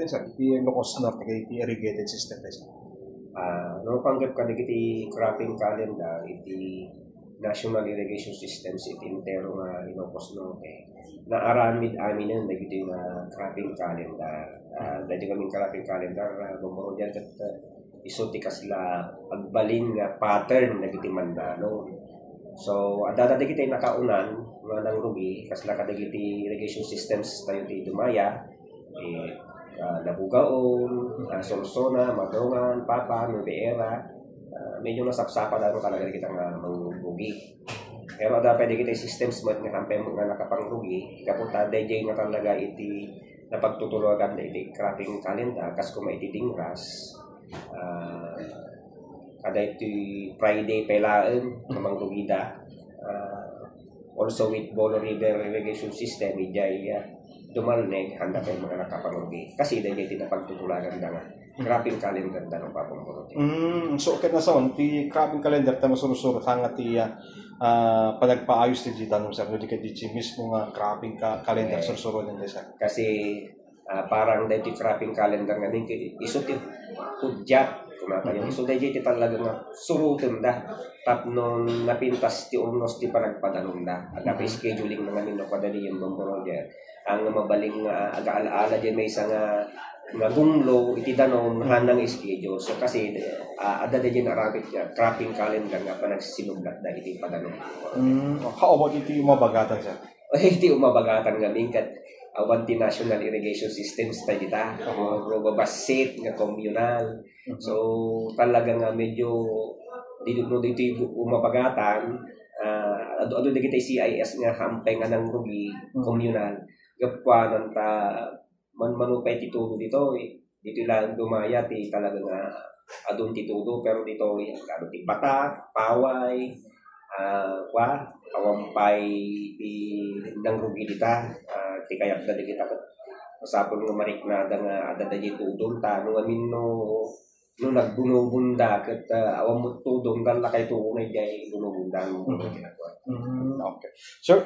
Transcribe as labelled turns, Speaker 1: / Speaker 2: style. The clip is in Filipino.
Speaker 1: din sa iti Ilocos Norte kay iti irrigated system din.
Speaker 2: No panggap ka iti cropping calendar iti National Irrigation Systems iti intero nga Ilocos Norte. Naaramid amin nun dagiti nga cropping calendar. Dahil kaming cropping calendar bumuro diyan ket iso ti kasla agbalin nga pattern dagiti mandano. So adda dagiti nakaunan nga nangrugi kasla kadagiti irrigation systems tayo ti Dumaya Labugaon, Solsona, Madongan, Papa, Nubeera, medyo nasapsapa na talaga kita nga mangrugi. Pero ada pwede kita systems mo nga hampay mo nga nakapangrugi, kapunta DJ nga talaga iti napagtutulugan na iti cropping calendar, kas kung iti dingras, kada iti Friday pelaan, namangrugida, also with Bolo River Irrigation System, ijay dumalneg, handa kayo mga nakapangrugi. Kasi dahil iti napagtutulagan na nga. Cropping calendar na ng papamurot.
Speaker 1: So, okay na son, ti cropping calendar tayo masurusuro hanga ti panagpaayos ti Gitanong sir, hindi ka di mismo nga cropping calendar surusuro din sir.
Speaker 2: Kasi parang dahil ti cropping calendar nga din, iso ti hudya, kumatayo. Iso dahil ti talaga nga surutin da. Tapno napintas ti unos ti panagpadanong da. Agapay scheduling na nga nino kadali yung bamburo dyan. Ang mabaling aga-alaala dyan may isang nga gunglo iti danom hanang schedule. So kasi ada dyan arabit cropping calendar nga pa nagsinugdat da iti padanong.
Speaker 1: How about iti umabagatan siya?
Speaker 2: Iti umabagatan nga mingkat awan ti National Irrigation Systems tayo dita. Babasit nga communal. So talaga nga medyo dito umabagatan ado dagiti CIS nga hampay nga nang rugi communal gapuanan ta manupay titudo dito dito lang Dumaya ti talaga nga adun titudo pero dito ano ti Bata, Paway, awampay ti nang rugi dita ti kayat da kita usapon nga mariknada nga adda dito tudong ta no amin no nagbunubunda ket awam mo tudong dan lakay tuunay jay bunubunda.
Speaker 1: Okay. Sir,